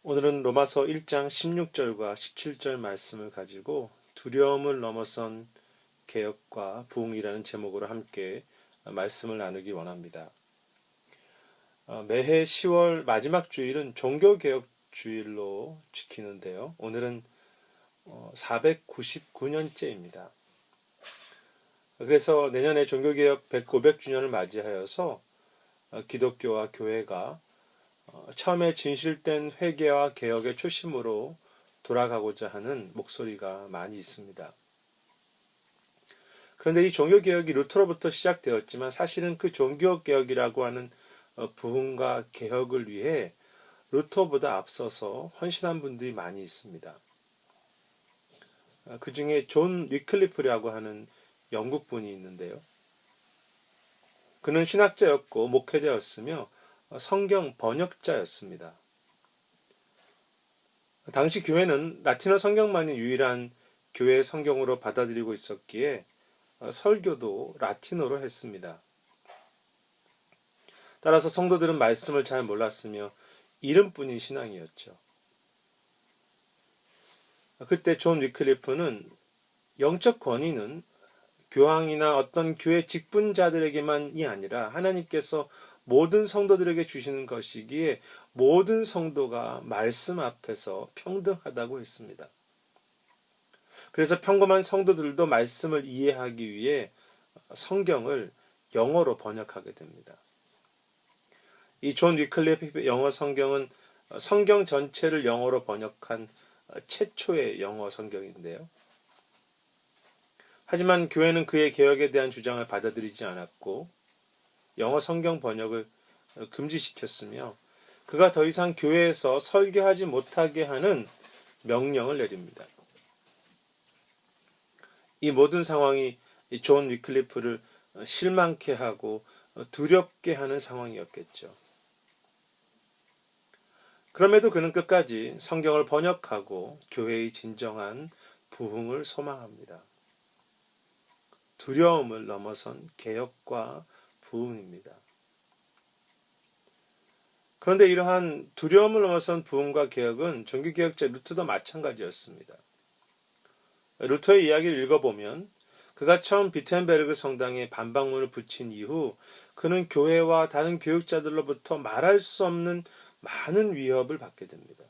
오늘은 로마서 1장 16절과 17절 말씀을 가지고 두려움을 넘어선 개혁과 부흥이라는 제목으로 함께 말씀을 나누기 원합니다. 매해 10월 마지막 주일은 종교개혁 주일로 지키는데요. 오늘은 499년째입니다. 그래서 내년에 종교개혁 500주년을 맞이하여서 기독교와 교회가 처음에 진실된 회개와 개혁의 초심으로 돌아가고자 하는 목소리가 많이 있습니다. 그런데 이 종교개혁이 루터로부터 시작되었지만 사실은 그 종교개혁이라고 하는 부흥과 개혁을 위해 루터보다 앞서서 헌신한 분들이 많이 있습니다. 그 중에 존 위클리프라고 하는 영국 분이 있는데요. 그는 신학자였고 목회자였으며 성경 번역자였습니다. 당시 교회는 라틴어 성경만이 유일한 교회의 성경으로 받아들이고 있었기에 설교도 라틴어로 했습니다. 따라서 성도들은 말씀을 잘 몰랐으며 이름뿐인 신앙이었죠. 그때 존 위클리프는 영적 권위는 교황이나 어떤 교회 직분자들에게만이 아니라 하나님께서 모든 성도들에게 주시는 것이기에 모든 성도가 말씀 앞에서 평등하다고 했습니다. 그래서 평범한 성도들도 말씀을 이해하기 위해 성경을 영어로 번역하게 됩니다. 이 존 위클리프의 영어 성경은 성경 전체를 영어로 번역한 최초의 영어 성경인데요. 하지만 교회는 그의 개혁에 대한 주장을 받아들이지 않았고 영어 성경 번역을 금지시켰으며 그가 더 이상 교회에서 설교하지 못하게 하는 명령을 내립니다. 이 모든 상황이 존 위클리프를 실망케 하고 두렵게 하는 상황이었겠죠. 그럼에도 그는 끝까지 성경을 번역하고 교회의 진정한 부흥을 소망합니다. 두려움을 넘어선 개혁과 부흥입니다. 그런데 이러한 두려움을 넘어선 부흥과 개혁은 종교개혁자 루터도 마찬가지였습니다. 루터의 이야기를 읽어보면 그가 처음 비텐베르그 성당에 반박문을 붙인 이후 그는 교회와 다른 교육자들로부터 말할 수 없는 많은 위협을 받게 됩니다.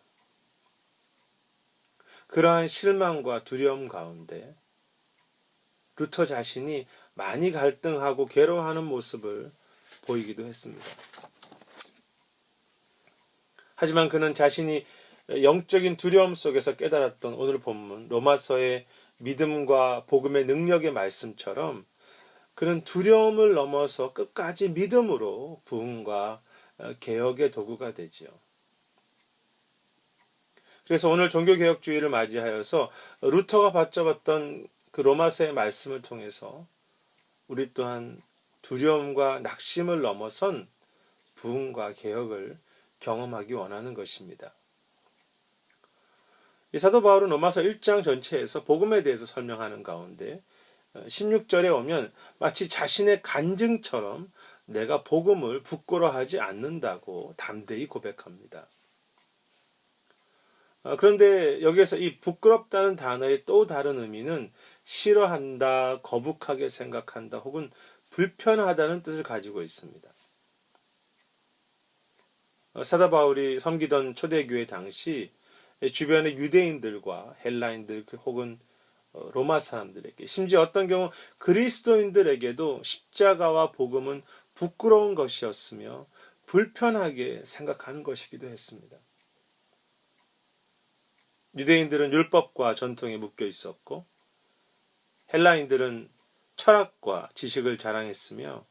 그러한 실망과 두려움 가운데 루터 자신이 많이 갈등하고 괴로워하는 모습을 보이기도 했습니다. 하지만 그는 자신이 영적인 두려움 속에서 깨달았던 오늘 본문 로마서의 믿음과 복음의 능력의 말씀처럼 그는 두려움을 넘어서 끝까지 믿음으로 부흥과 개혁의 도구가 되지요. 그래서 오늘 종교개혁주의를 맞이하여서 루터가 받잡았던 그 로마서의 말씀을 통해서 우리 또한 두려움과 낙심을 넘어선 부흥과 개혁을 경험하기 원하는 것입니다. 이 사도 바울은 로마서 1장 전체에서 복음에 대해서 설명하는 가운데 16절에 오면 마치 자신의 간증처럼 내가 복음을 부끄러워하지 않는다고 담대히 고백합니다. 그런데 여기에서 이 부끄럽다는 단어의 또 다른 의미는 싫어한다, 거북하게 생각한다, 혹은 불편하다는 뜻을 가지고 있습니다. 사도 바울이 섬기던 초대교회 당시 주변의 유대인들과 헬라인들 혹은 로마 사람들에게 심지어 어떤 경우 그리스도인들에게도 십자가와 복음은 부끄러운 것이었으며 불편하게 생각하는 것이기도 했습니다. 유대인들은 율법과 전통에 묶여 있었고 헬라인들은 철학과 지식을 자랑했으며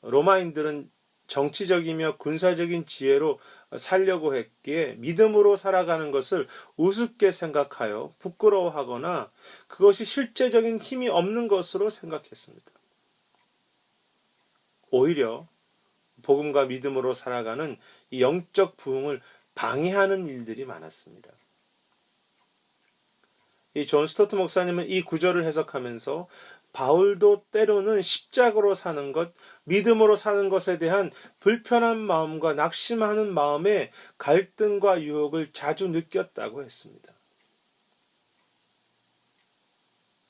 로마인들은 정치적이며 군사적인 지혜로 살려고 했기에 믿음으로 살아가는 것을 우습게 생각하여 부끄러워하거나 그것이 실제적인 힘이 없는 것으로 생각했습니다. 오히려 복음과 믿음으로 살아가는 이 영적 부흥을 방해하는 일들이 많았습니다. 이 존 스토트 목사님은 이 구절을 해석하면서 바울도 때로는 십자가로 사는 것, 믿음으로 사는 것에 대한 불편한 마음과 낙심하는 마음의 갈등과 유혹을 자주 느꼈다고 했습니다.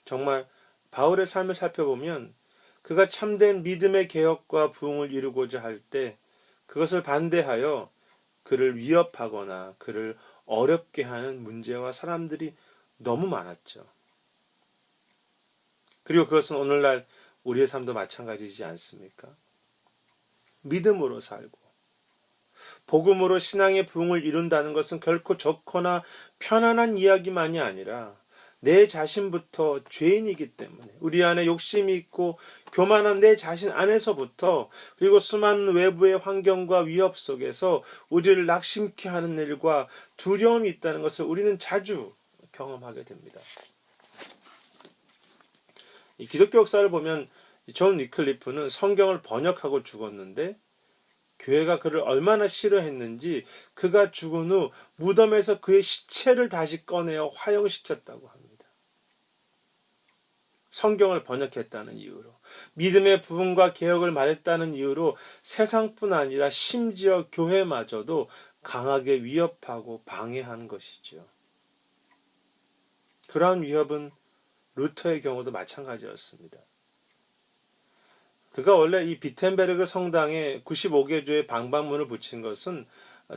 정말 바울의 삶을 살펴보면 그가 참된 믿음의 개혁과 부흥을 이루고자 할 때 그것을 반대하여 그를 위협하거나 그를 어렵게 하는 문제와 사람들이 너무 많았죠. 그리고 그것은 오늘날 우리의 삶도 마찬가지지 않습니까? 믿음으로 살고 복음으로 신앙의 부흥을 이룬다는 것은 결코 좋거나 편안한 이야기만이 아니라 내 자신부터 죄인이기 때문에 우리 안에 욕심이 있고 교만한 내 자신 안에서부터 그리고 수많은 외부의 환경과 위협 속에서 우리를 낙심케 하는 일과 두려움이 있다는 것을 우리는 자주 경험하게 됩니다. 이 기독교 역사를 보면 존 위클리프는 성경을 번역하고 죽었는데 교회가 그를 얼마나 싫어했는지 그가 죽은 후 무덤에서 그의 시체를 다시 꺼내어 화형시켰다고 합니다. 성경을 번역했다는 이유로, 믿음의 부흥과 개혁을 말했다는 이유로 세상뿐 아니라 심지어 교회마저도 강하게 위협하고 방해한 것이지요. 그러한 위협은 루터의 경우도 마찬가지였습니다. 그가 원래 이 비텐베르그 성당에 95개조의 방방문을 붙인 것은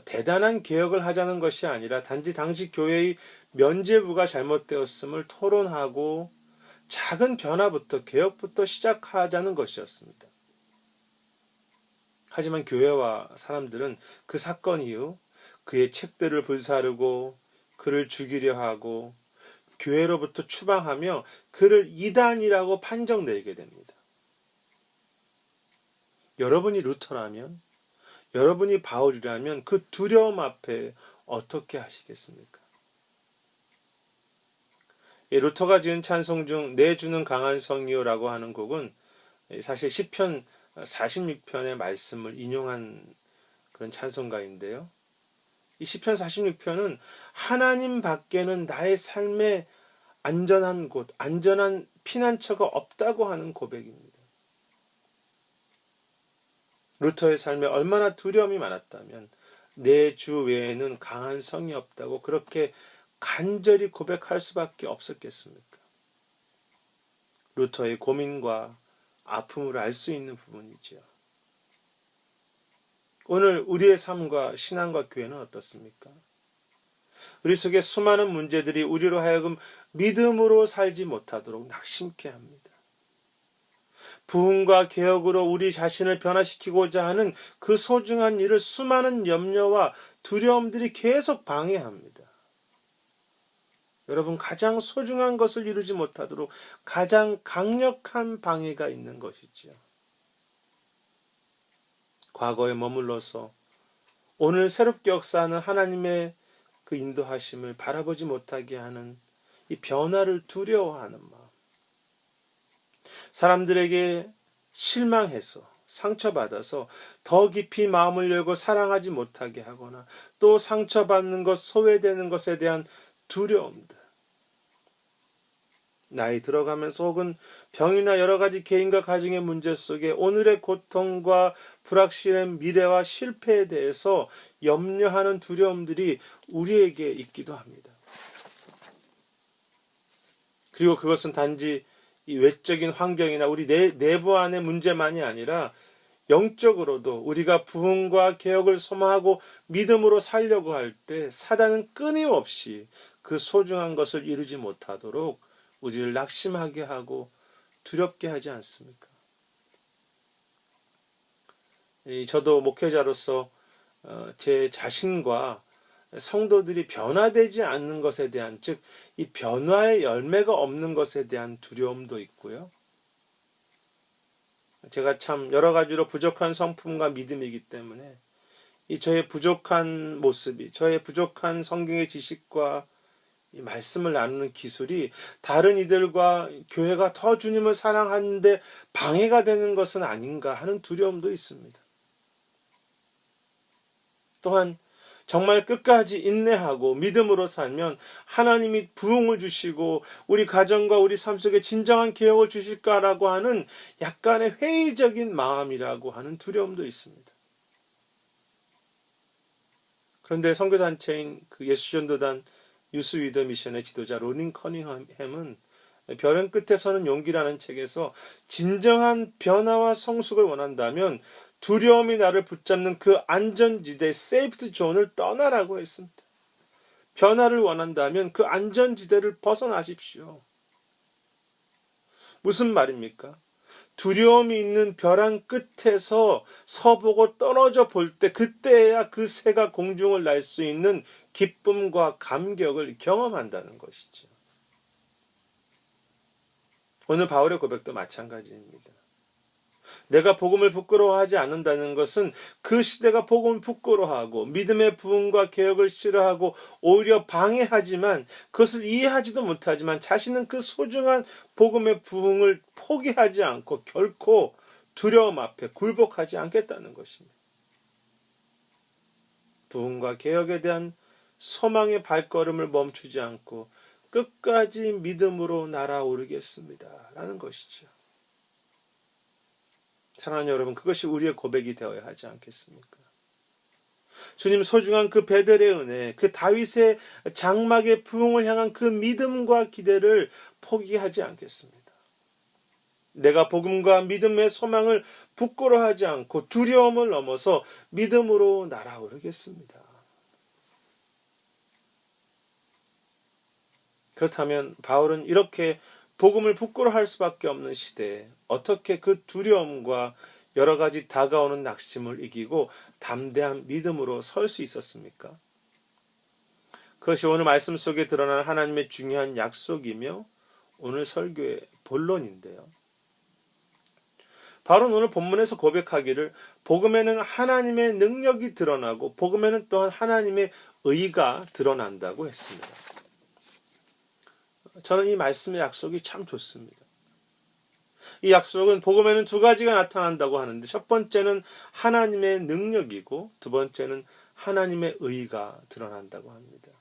대단한 개혁을 하자는 것이 아니라 단지 당시 교회의 면죄부가 잘못되었음을 토론하고 작은 변화부터 개혁부터 시작하자는 것이었습니다. 하지만 교회와 사람들은 그 사건 이후 그의 책들을 불사르고 그를 죽이려 하고 교회로부터 추방하며 그를 이단이라고 판정 내리게 됩니다. 여러분이 루터라면, 여러분이 바울이라면 그 두려움 앞에 어떻게 하시겠습니까? 루터가 지은 찬송 중 내 주는 강한 성이요라고 하는 곡은 사실 시편 46편의 말씀을 인용한 그런 찬송가인데요. 이 시편 46편은 하나님 밖에는 나의 삶에 안전한 곳, 안전한 피난처가 없다고 하는 고백입니다. 루터의 삶에 얼마나 두려움이 많았다면 내 주 외에는 강한 성이 없다고 그렇게 간절히 고백할 수밖에 없었겠습니까? 루터의 고민과 아픔을 알 수 있는 부분이지요. 오늘 우리의 삶과 신앙과 교회는 어떻습니까? 우리 속에 수많은 문제들이 우리로 하여금 믿음으로 살지 못하도록 낙심케 합니다. 부흥과 개혁으로 우리 자신을 변화시키고자 하는 그 소중한 일을 수많은 염려와 두려움들이 계속 방해합니다. 여러분, 가장 소중한 것을 이루지 못하도록 가장 강력한 방해가 있는 것이지요. 과거에 머물러서 오늘 새롭게 역사하는 하나님의 그 인도하심을 바라보지 못하게 하는 이 변화를 두려워하는 마음. 사람들에게 실망해서 상처받아서 더 깊이 마음을 열고 사랑하지 못하게 하거나 또 상처받는 것, 소외되는 것에 대한 두려움들. 나이 들어가면서 혹은 병이나 여러 가지 개인과 가정의 문제 속에 오늘의 고통과 불확실한 미래와 실패에 대해서 염려하는 두려움들이 우리에게 있기도 합니다. 그리고 그것은 단지 이 외적인 환경이나 우리 내부 안의 문제만이 아니라 영적으로도 우리가 부흥과 개혁을 소망하고 믿음으로 살려고 할 때 사단은 끊임없이 그 소중한 것을 이루지 못하도록 우리를 낙심하게 하고 두렵게 하지 않습니까? 저도 목회자로서 제 자신과 성도들이 변화되지 않는 것에 대한, 즉 이 변화의 열매가 없는 것에 대한 두려움도 있고요. 제가 참 여러 가지로 부족한 성품과 믿음이기 때문에 이 저의 부족한 모습이, 저의 부족한 성경의 지식과 이 말씀을 나누는 기술이 다른 이들과 교회가 더 주님을 사랑하는데 방해가 되는 것은 아닌가 하는 두려움도 있습니다. 또한 정말 끝까지 인내하고 믿음으로 살면 하나님이 부흥을 주시고 우리 가정과 우리 삶 속에 진정한 개혁을 주실까라고 하는 약간의 회의적인 마음이라고 하는 두려움도 있습니다. 그런데 선교단체인 그 예수전도단 유스 위더 미션의 지도자 로닌 커닝햄은 별은 끝에서는 용기라는 책에서 진정한 변화와 성숙을 원한다면 두려움이 나를 붙잡는 그 안전지대 세이프트 존을 떠나라고 했습니다. 변화를 원한다면 그 안전지대를 벗어나십시오. 무슨 말입니까? 두려움이 있는 벼랑 끝에서 서보고 떨어져 볼 때 그때야 그 새가 공중을 날 수 있는 기쁨과 감격을 경험한다는 것이죠. 오늘 바울의 고백도 마찬가지입니다. 내가 복음을 부끄러워하지 않는다는 것은 그 시대가 복음을 부끄러워하고 믿음의 부흥과 개혁을 싫어하고 오히려 방해하지만 그것을 이해하지도 못하지만 자신은 그 소중한 복음의 부흥을 포기하지 않고 결코 두려움 앞에 굴복하지 않겠다는 것입니다. 부흥과 개혁에 대한 소망의 발걸음을 멈추지 않고 끝까지 믿음으로 날아오르겠습니다. 라는 것이죠. 사랑하는 여러분, 그것이 우리의 고백이 되어야 하지 않겠습니까? 주님 소중한 그 베델의 은혜, 그 다윗의 장막의 부흥을 향한 그 믿음과 기대를 포기하지 않겠습니다. 내가 복음과 믿음의 소망을 부끄러워하지 않고 두려움을 넘어서 믿음으로 날아오르겠습니다. 그렇다면 바울은 이렇게 복음을 부끄러워할 수밖에 없는 시대에 어떻게 그 두려움과 여러 가지 다가오는 낙심을 이기고 담대한 믿음으로 설 수 있었습니까? 그것이 오늘 말씀 속에 드러난 하나님의 중요한 약속이며 오늘 설교의 본론인데요. 바울은 오늘 본문에서 고백하기를 복음에는 하나님의 능력이 드러나고 복음에는 또한 하나님의 의가 드러난다고 했습니다. 저는 이 말씀의 약속이 참 좋습니다. 이 약속은 복음에는 두 가지가 나타난다고 하는데 첫 번째는 하나님의 능력이고 두 번째는 하나님의 의가 드러난다고 합니다.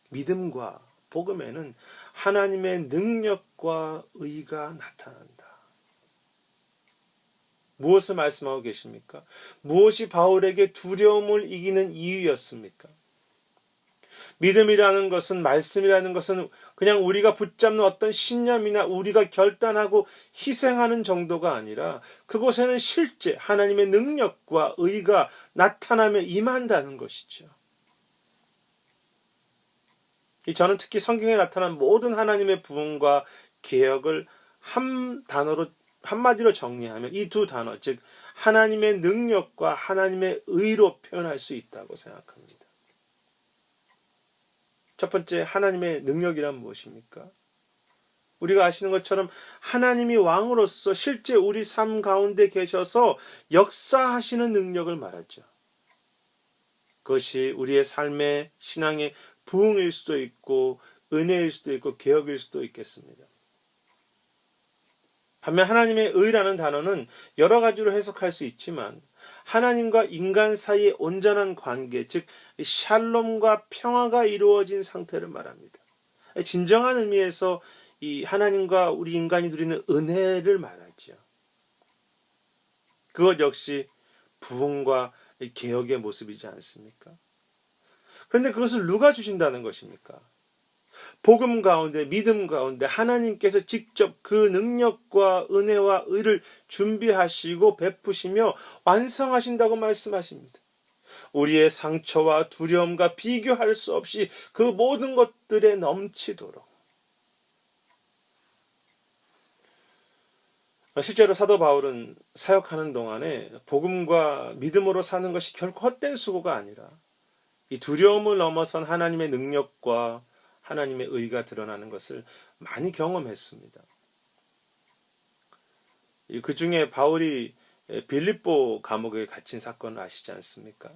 믿음과 복음에는 하나님의 능력과 의가 나타난다. 무엇을 말씀하고 계십니까? 무엇이 바울에게 두려움을 이기는 이유였습니까? 믿음이라는 것은, 말씀이라는 것은 그냥 우리가 붙잡는 어떤 신념이나 우리가 결단하고 희생하는 정도가 아니라 그곳에는 실제 하나님의 능력과 의가 나타나며 임한다는 것이죠. 저는 특히 성경에 나타난 모든 하나님의 부흥과 개혁을 한마디로 정리하면 이 두 단어, 즉 하나님의 능력과 하나님의 의로 표현할 수 있다고 생각합니다. 첫 번째, 하나님의 능력이란 무엇입니까? 우리가 아시는 것처럼 하나님이 왕으로서 실제 우리 삶 가운데 계셔서 역사하시는 능력을 말하죠. 그것이 우리의 삶의 신앙의 부흥일 수도 있고 은혜일 수도 있고 개혁일 수도 있겠습니다. 반면 하나님의 의라는 단어는 여러 가지로 해석할 수 있지만 하나님과 인간 사이의 온전한 관계, 즉 샬롬과 평화가 이루어진 상태를 말합니다. 진정한 의미에서 이 하나님과 우리 인간이 누리는 은혜를 말하죠. 그것 역시 부흥과 개혁의 모습이지 않습니까? 그런데 그것을 누가 주신다는 것입니까? 복음 가운데, 믿음 가운데 하나님께서 직접 그 능력과 은혜와 의를 준비하시고 베푸시며 완성하신다고 말씀하십니다. 우리의 상처와 두려움과 비교할 수 없이 그 모든 것들에 넘치도록. 실제로 사도 바울은 사역하는 동안에 복음과 믿음으로 사는 것이 결코 헛된 수고가 아니라 이 두려움을 넘어선 하나님의 능력과 하나님의 의가 드러나는 것을 많이 경험했습니다. 그 중에 바울이 빌립보 감옥에 갇힌 사건을 아시지 않습니까?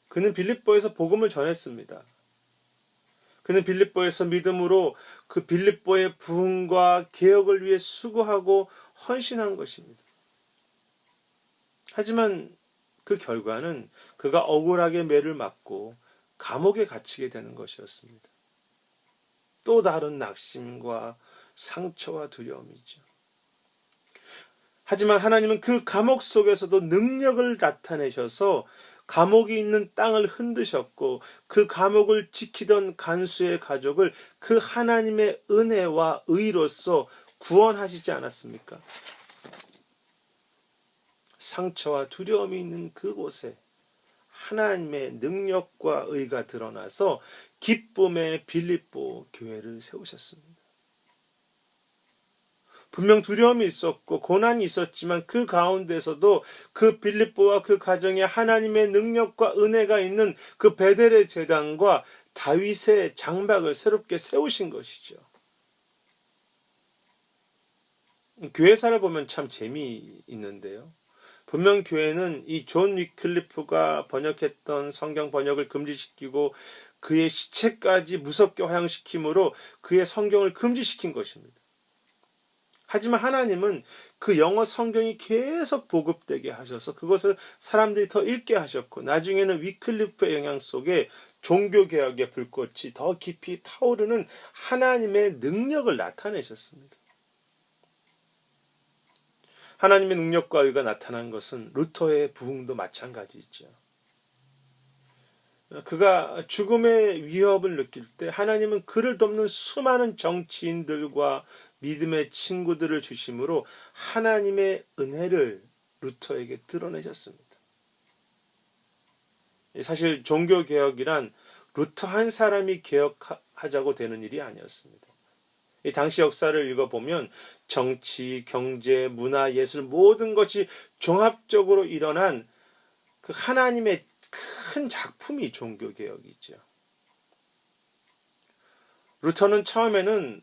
그는 빌립보에서 복음을 전했습니다. 그는 빌립보에서 믿음으로 그 빌립보의 부흥과 개혁을 위해 수고하고 헌신한 것입니다. 하지만 그 결과는 그가 억울하게 매를 맞고 감옥에 갇히게 되는 것이었습니다. 또 다른 낙심과 상처와 두려움이죠. 하지만 하나님은 그 감옥 속에서도 능력을 나타내셔서 감옥이 있는 땅을 흔드셨고 그 감옥을 지키던 간수의 가족을 그 하나님의 은혜와 의로써 구원하시지 않았습니까? 상처와 두려움이 있는 그곳에 하나님의 능력과 의가 드러나서 기쁨의 빌립보 교회를 세우셨습니다. 분명 두려움이 있었고 고난이 있었지만 그 가운데서도 그 빌립보와 그 가정에 하나님의 능력과 은혜가 있는 그 베델의 제단과 다윗의 장막을 새롭게 세우신 것이죠. 교회사를 보면 참 재미있는데요. 분명 교회는 이 존 위클리프가 번역했던 성경 번역을 금지시키고 그의 시체까지 무섭게 화형시킴으로 그의 성경을 금지시킨 것입니다. 하지만 하나님은 그 영어 성경이 계속 보급되게 하셔서 그것을 사람들이 더 읽게 하셨고 나중에는 위클리프의 영향 속에 종교개혁의 불꽃이 더 깊이 타오르는 하나님의 능력을 나타내셨습니다. 하나님의 능력과 의가 나타난 것은 루터의 부흥도 마찬가지죠. 그가 죽음의 위협을 느낄 때 하나님은 그를 돕는 수많은 정치인들과 믿음의 친구들을 주심으로 하나님의 은혜를 루터에게 드러내셨습니다. 사실 종교개혁이란 루터 한 사람이 개혁하자고 되는 일이 아니었습니다. 이 당시 역사를 읽어보면 정치, 경제, 문화, 예술 모든 것이 종합적으로 일어난 그 하나님의 큰 작품이 종교개혁이죠. 루터는 처음에는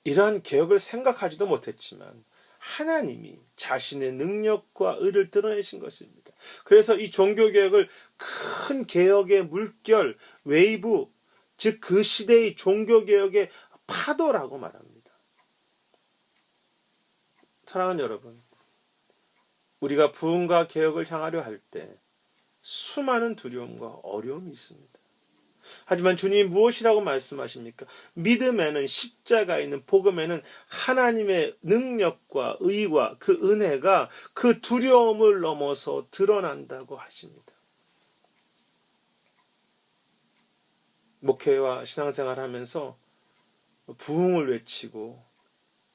이러한 개혁을 생각하지도 못했지만 하나님이 자신의 능력과 의를 드러내신 것입니다. 그래서 이 종교개혁을 큰 개혁의 물결, 웨이브, 즉 그 시대의 종교개혁의 파도라고 말합니다. 사랑하는 여러분, 우리가 부흥과 개혁을 향하려 할 때 수많은 두려움과 어려움이 있습니다. 하지만 주님이 무엇이라고 말씀하십니까? 믿음에는 십자가에 있는 복음에는 하나님의 능력과 의와 그 은혜가 그 두려움을 넘어서 드러난다고 하십니다. 목회와 신앙생활 하면서 부흥을 외치고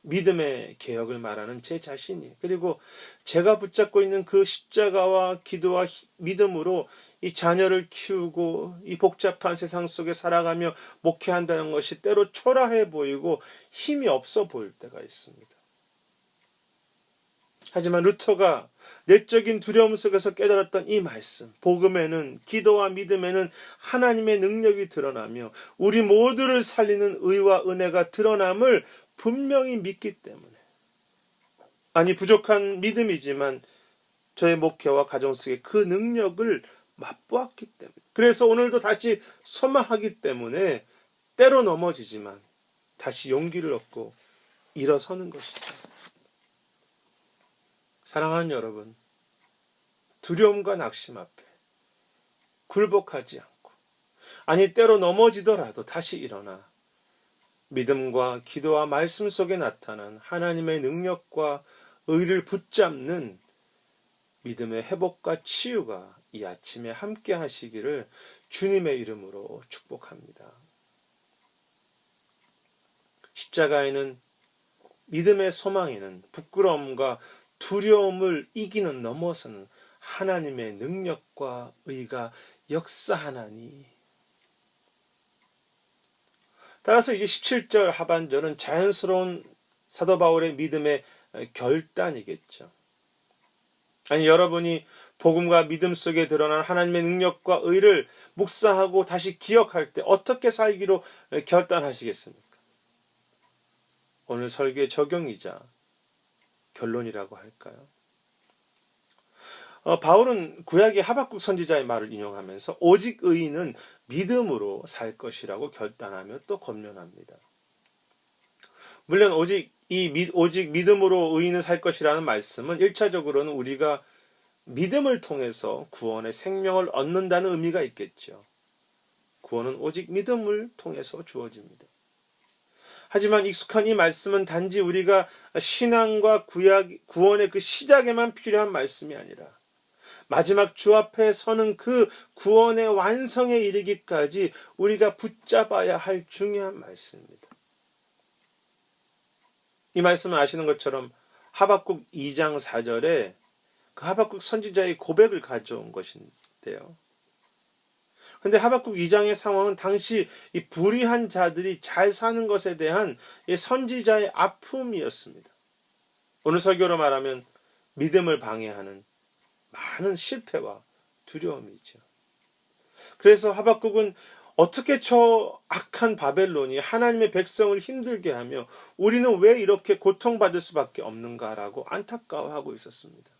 믿음의 개혁을 말하는 제 자신이 그리고 제가 붙잡고 있는 그 십자가와 기도와 믿음으로 이 자녀를 키우고 이 복잡한 세상 속에 살아가며 목회한다는 것이 때로 초라해 보이고 힘이 없어 보일 때가 있습니다. 하지만 루터가 내적인 두려움 속에서 깨달았던 이 말씀, 복음에는 기도와 믿음에는 하나님의 능력이 드러나며 우리 모두를 살리는 의와 은혜가 드러남을 분명히 믿기 때문에 아니 부족한 믿음이지만 저의 목회와 가정 속에 그 능력을 맛보았기 때문에 그래서 오늘도 다시 소망하기 때문에 때로 넘어지지만 다시 용기를 얻고 일어서는 것이죠. 사랑하는 여러분, 두려움과 낙심 앞에 굴복하지 않고 아니 때로 넘어지더라도 다시 일어나 믿음과 기도와 말씀 속에 나타난 하나님의 능력과 의를 붙잡는 믿음의 회복과 치유가 이 아침에 함께 하시기를 주님의 이름으로 축복합니다. 십자가에는 믿음의 소망에는 부끄러움과 두려움을 이기는 넘어서는 하나님의 능력과 의가 역사하나니 따라서 이제 17절 하반절은 자연스러운 사도 바울의 믿음의 결단이겠죠. 아니 여러분이 복음과 믿음 속에 드러난 하나님의 능력과 의를 묵상하고 다시 기억할 때 어떻게 살기로 결단하시겠습니까? 오늘 설교의 적용이자 결론이라고 할까요? 바울은 구약의 하박국 선지자의 말을 인용하면서 오직 의인은 믿음으로 살 것이라고 결단하며 또 권면합니다. 물론 오직 믿음으로 의인은 살 것이라는 말씀은 1차적으로는 우리가 믿음을 통해서 구원의 생명을 얻는다는 의미가 있겠죠. 구원은 오직 믿음을 통해서 주어집니다. 하지만 익숙한 이 말씀은 단지 우리가 신앙과 구원의 그 시작에만 필요한 말씀이 아니라 마지막 주 앞에 서는 그 구원의 완성에 이르기까지 우리가 붙잡아야 할 중요한 말씀입니다. 이 말씀을 아시는 것처럼 하박국 2장 4절에 그 하박국 선지자의 고백을 가져온 것인데요. 그런데 하박국 2장의 상황은 당시 이 불의한 자들이 잘 사는 것에 대한 이 선지자의 아픔이었습니다. 오늘 설교로 말하면 믿음을 방해하는 많은 실패와 두려움이죠. 그래서 하박국은 어떻게 저 악한 바벨론이 하나님의 백성을 힘들게 하며 우리는 왜 이렇게 고통받을 수밖에 없는가라고 안타까워하고 있었습니다.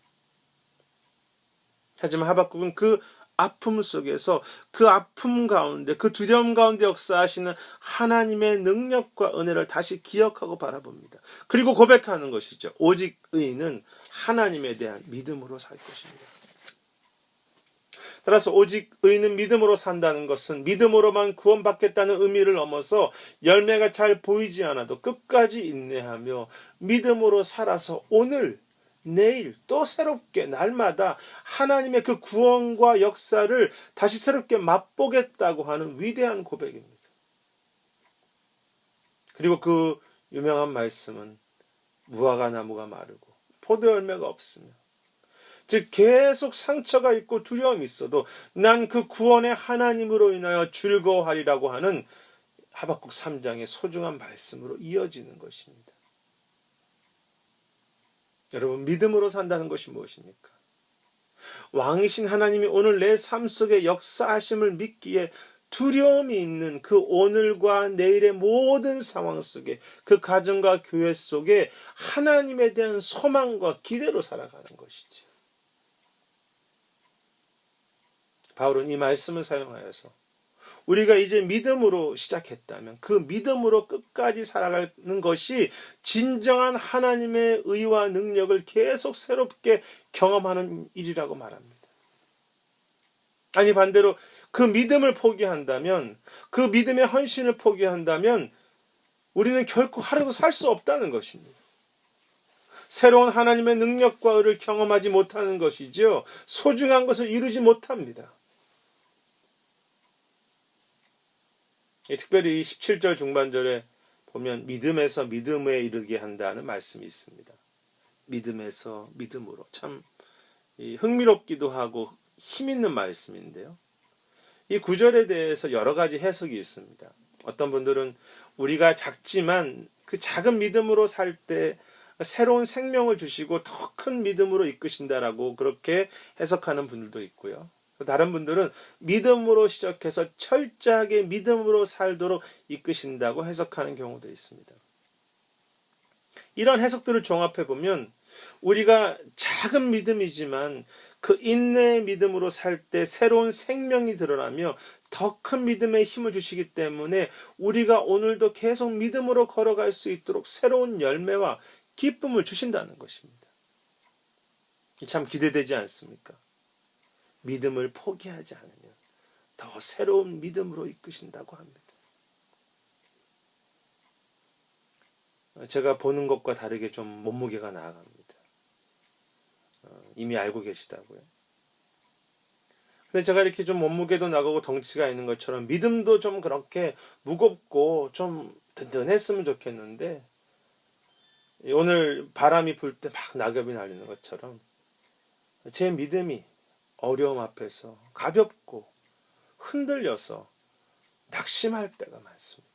하지만 하박국은 그 아픔 속에서 그 아픔 가운데 그 두려움 가운데 역사하시는 하나님의 능력과 은혜를 다시 기억하고 바라봅니다. 그리고 고백하는 것이죠. 오직 의인은 하나님에 대한 믿음으로 살 것입니다. 따라서 오직 의인은 믿음으로 산다는 것은 믿음으로만 구원받겠다는 의미를 넘어서 열매가 잘 보이지 않아도 끝까지 인내하며 믿음으로 살아서 오늘 내일 또 새롭게 날마다 하나님의 그 구원과 역사를 다시 새롭게 맛보겠다고 하는 위대한 고백입니다. 그리고 그 유명한 말씀은 무화과 나무가 마르고 포도 열매가 없으며 즉 계속 상처가 있고 두려움이 있어도 난 그 구원의 하나님으로 인하여 즐거워하리라고 하는 하박국 3장의 소중한 말씀으로 이어지는 것입니다. 여러분, 믿음으로 산다는 것이 무엇입니까? 왕이신 하나님이 오늘 내 삶 속에 역사하심을 믿기에 두려움이 있는 그 오늘과 내일의 모든 상황 속에 그 가정과 교회 속에 하나님에 대한 소망과 기대로 살아가는 것이죠. 바울은 이 말씀을 사용하여서 우리가 이제 믿음으로 시작했다면 그 믿음으로 끝까지 살아가는 것이 진정한 하나님의 의와 능력을 계속 새롭게 경험하는 일이라고 말합니다. 아니 반대로 그 믿음을 포기한다면, 그 믿음의 헌신을 포기한다면 우리는 결코 하루도 살 수 없다는 것입니다. 새로운 하나님의 능력과 의를 경험하지 못하는 것이죠. 소중한 것을 이루지 못합니다. 특별히 17절 중반절에 보면 믿음에서 믿음에 이르게 한다는 말씀이 있습니다. 믿음에서 믿음으로. 참 흥미롭기도 하고 힘 있는 말씀인데요. 이 구절에 대해서 여러 가지 해석이 있습니다. 어떤 분들은 우리가 작지만 그 작은 믿음으로 살 때 새로운 생명을 주시고 더 큰 믿음으로 이끄신다라고 그렇게 해석하는 분들도 있고요. 다른 분들은 믿음으로 시작해서 철저하게 믿음으로 살도록 이끄신다고 해석하는 경우도 있습니다. 이런 해석들을 종합해 보면 우리가 작은 믿음이지만 그 인내의 믿음으로 살 때 새로운 생명이 드러나며 더 큰 믿음의 힘을 주시기 때문에 우리가 오늘도 계속 믿음으로 걸어갈 수 있도록 새로운 열매와 기쁨을 주신다는 것입니다. 참 기대되지 않습니까? 믿음을 포기하지 않으면 더 새로운 믿음으로 이끄신다고 합니다. 제가 보는 것과 다르게 좀 몸무게가 나아갑니다. 이미 알고 계시다고요. 근데 제가 이렇게 좀 몸무게도 나가고 덩치가 있는 것처럼 믿음도 좀 그렇게 무겁고 좀 든든했으면 좋겠는데 오늘 바람이 불 때 막 낙엽이 날리는 것처럼 제 믿음이 어려움 앞에서 가볍고 흔들려서 낙심할 때가 많습니다.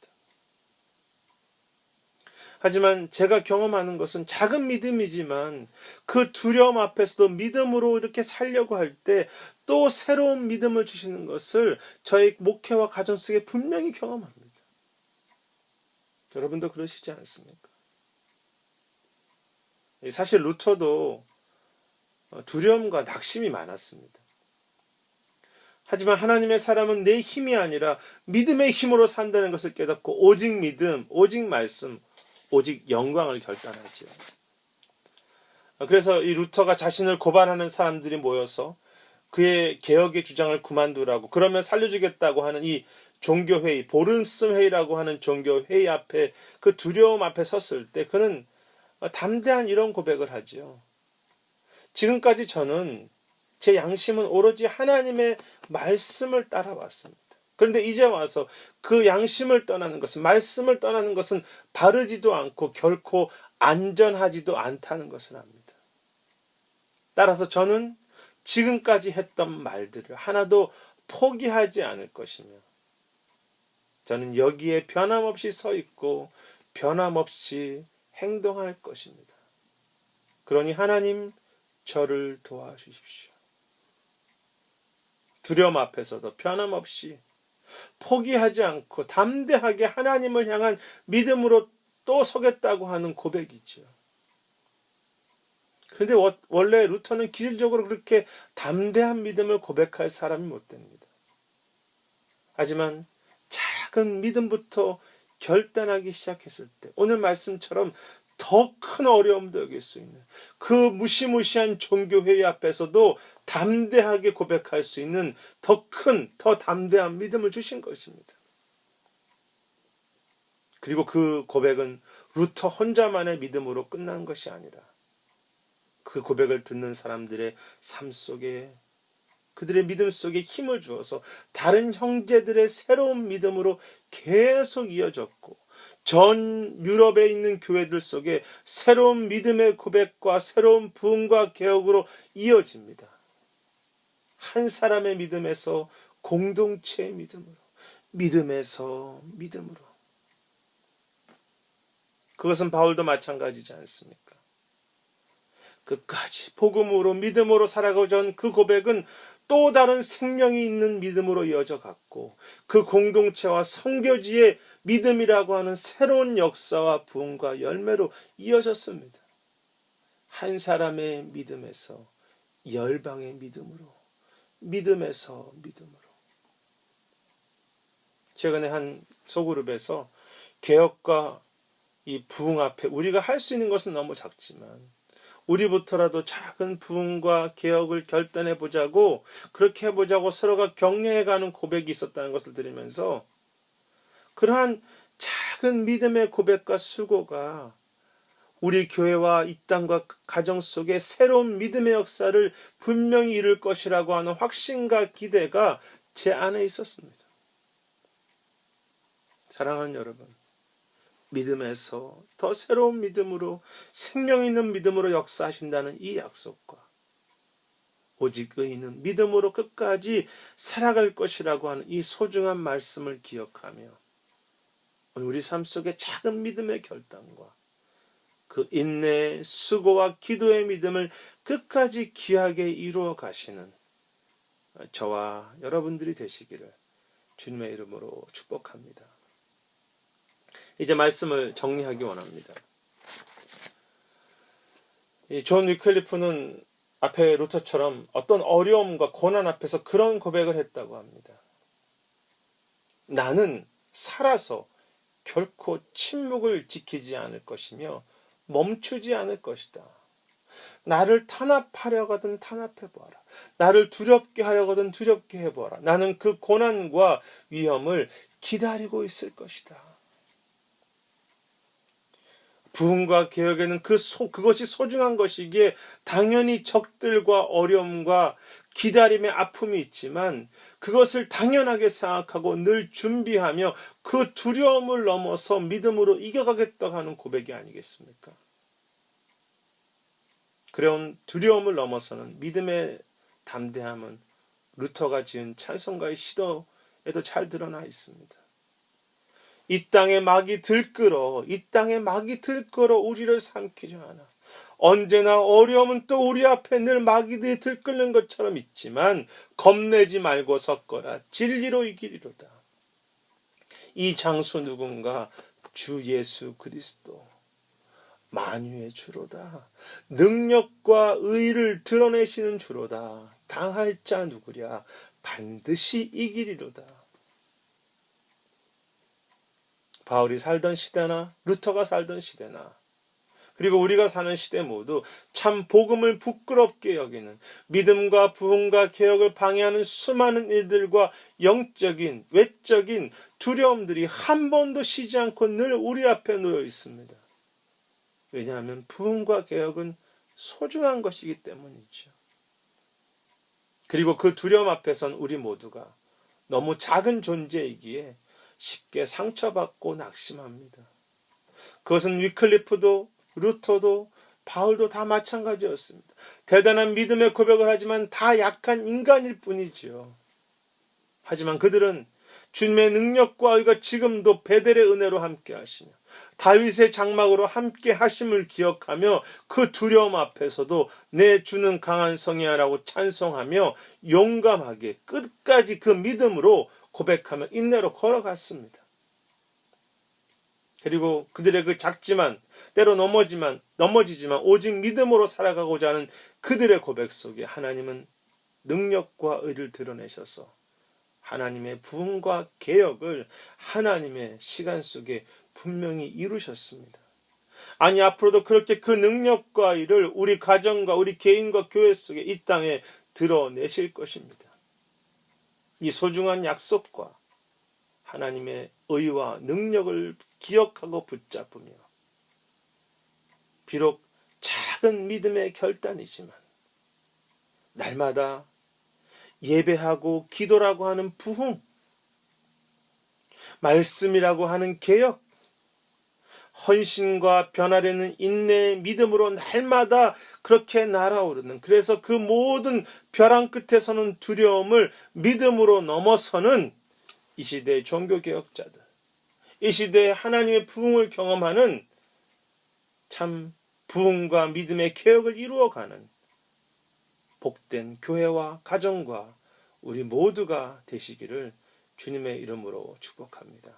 하지만 제가 경험하는 것은 작은 믿음이지만 그 두려움 앞에서도 믿음으로 이렇게 살려고 할 때 또 새로운 믿음을 주시는 것을 저희 목회와 가정 속에 분명히 경험합니다. 여러분도 그러시지 않습니까? 사실 루터도 두려움과 낙심이 많았습니다. 하지만 하나님의 사람은 내 힘이 아니라 믿음의 힘으로 산다는 것을 깨닫고 오직 믿음, 오직 말씀, 오직 영광을 결단하지요. 그래서 이 루터가 자신을 고발하는 사람들이 모여서 그의 개혁의 주장을 그만두라고, 그러면 살려주겠다고 하는 이 종교회의, 보름섬 회의라고 하는 종교회의 앞에, 그 두려움 앞에 섰을 때 그는 담대한 이런 고백을 하지요. 지금까지 저는 제 양심은 오로지 하나님의 말씀을 따라왔습니다. 그런데 이제 와서 그 양심을 떠나는 것은, 말씀을 떠나는 것은 바르지도 않고 결코 안전하지도 않다는 것을 압니다. 따라서 저는 지금까지 했던 말들을 하나도 포기하지 않을 것이며, 저는 여기에 변함없이 서 있고 변함없이 행동할 것입니다. 그러니 하나님, 저를 도와주십시오. 두려움 앞에서도 변함없이 포기하지 않고 담대하게 하나님을 향한 믿음으로 또 서겠다고 하는 고백이죠. 그런데 원래 루터는 기질적으로 그렇게 담대한 믿음을 고백할 사람이 못 됩니다. 하지만 작은 믿음부터 결단하기 시작했을 때, 오늘 말씀처럼 더 큰 어려움도 여길 수 있는 그 무시무시한 종교회의 앞에서도 담대하게 고백할 수 있는 더 큰, 더 담대한 믿음을 주신 것입니다. 그리고 그 고백은 루터 혼자만의 믿음으로 끝난 것이 아니라 그 고백을 듣는 사람들의 삶 속에, 그들의 믿음 속에 힘을 주어서 다른 형제들의 새로운 믿음으로 계속 이어졌고, 전 유럽에 있는 교회들 속에 새로운 믿음의 고백과 새로운 부흥과 개혁으로 이어집니다. 한 사람의 믿음에서 공동체의 믿음으로, 믿음에서 믿음으로. 그것은 바울도 마찬가지지 않습니까? 끝까지 복음으로, 믿음으로 살아가고자 한 그 고백은 또 다른 생명이 있는 믿음으로 이어져 갔고, 그 공동체와 선교지의 믿음이라고 하는 새로운 역사와 부흥과 열매로 이어졌습니다. 한 사람의 믿음에서 열방의 믿음으로, 믿음에서 믿음으로. 최근에 한 소그룹에서 개혁과 이 부흥 앞에 우리가 할 수 있는 것은 너무 작지만 우리부터라도 작은 부흥과 개혁을 결단해 보자고, 그렇게 해보자고 서로가 격려해가는 고백이 있었다는 것을 들으면서, 그러한 작은 믿음의 고백과 수고가 우리 교회와 이 땅과 가정 속에 새로운 믿음의 역사를 분명히 이룰 것이라고 하는 확신과 기대가 제 안에 있었습니다. 사랑하는 여러분, 믿음에서 더 새로운 믿음으로, 생명 있는 믿음으로 역사하신다는 이 약속과, 오직 의인은 믿음으로 끝까지 살아갈 것이라고 하는 이 소중한 말씀을 기억하며, 우리 삶 속에 작은 믿음의 결단과 그 인내, 수고와 기도의 믿음을 끝까지 귀하게 이루어 가시는 저와 여러분들이 되시기를 주님의 이름으로 축복합니다. 이제 말씀을 정리하기 원합니다. 존 위클리프는 앞에 루터처럼 어떤 어려움과 고난 앞에서 그런 고백을 했다고 합니다. 나는 살아서 결코 침묵을 지키지 않을 것이며 멈추지 않을 것이다. 나를 탄압하려거든 탄압해보아라. 나를 두렵게 하려거든 두렵게 해보아라. 나는 그 고난과 위험을 기다리고 있을 것이다. 부흥과 개혁에는 그것이 소중한 것이기에 당연히 적들과 어려움과 기다림의 아픔이 있지만, 그것을 당연하게 생각하고 늘 준비하며 그 두려움을 넘어서 믿음으로 이겨가겠다고 하는 고백이 아니겠습니까? 그런 두려움을 넘어서는 믿음의 담대함은 루터가 지은 찬송가의 시도에도 잘 드러나 있습니다. 이 땅에 막이 들끓어 우리를 삼키려 하나. 언제나 어려움은 또 우리 앞에 늘 마귀들이 들끓는 것처럼 있지만 겁내지 말고 섰거라. 진리로 이기리로다. 이 장수 누군가? 주 예수 그리스도, 만유의 주로다. 능력과 의를 드러내시는 주로다. 당할 자 누구랴? 반드시 이기리로다. 바울이 살던 시대나 루터가 살던 시대나, 그리고 우리가 사는 시대 모두 참 복음을 부끄럽게 여기는 믿음과 부흥과 개혁을 방해하는 수많은 일들과 영적인, 외적인 두려움들이 한 번도 쉬지 않고 늘 우리 앞에 놓여 있습니다. 왜냐하면 부흥과 개혁은 소중한 것이기 때문이죠. 그리고 그 두려움 앞에선 우리 모두가 너무 작은 존재이기에 쉽게 상처받고 낙심합니다. 그것은 위클리프도 루터도 바울도 다 마찬가지였습니다. 대단한 믿음의 고백을 하지만 다 약한 인간일 뿐이지요. 하지만 그들은 주님의 능력과 의가 지금도 베델의 은혜로 함께 하시며 다윗의 장막으로 함께 하심을 기억하며 그 두려움 앞에서도 내 주는 강한 성이야라고 찬송하며 용감하게 끝까지 그 믿음으로 고백하며 인내로 걸어갔습니다. 그리고 그들의 그 작지만 때로 넘어지지만 오직 믿음으로 살아가고자 하는 그들의 고백 속에 하나님은 능력과 의를 드러내셔서 하나님의 부흥과 개혁을 하나님의 시간 속에 분명히 이루셨습니다. 아니 앞으로도 그렇게 그 능력과 의를 우리 가정과 우리 개인과 교회 속에 이 땅에 드러내실 것입니다. 이 소중한 약속과 하나님의 의와 능력을 기억하고 붙잡으며 비록 작은 믿음의 결단이지만 날마다 예배하고 기도라고 하는 부흥, 말씀이라고 하는 개혁, 헌신과 변화되는 인내의 믿음으로 날마다 그렇게 날아오르는, 그래서 그 모든 벼랑 끝에서는 두려움을 믿음으로 넘어서는 이 시대의 종교개혁자들, 이 시대의 하나님의 부흥을 경험하는 참 부흥과 믿음의 개혁을 이루어가는 복된 교회와 가정과 우리 모두가 되시기를 주님의 이름으로 축복합니다.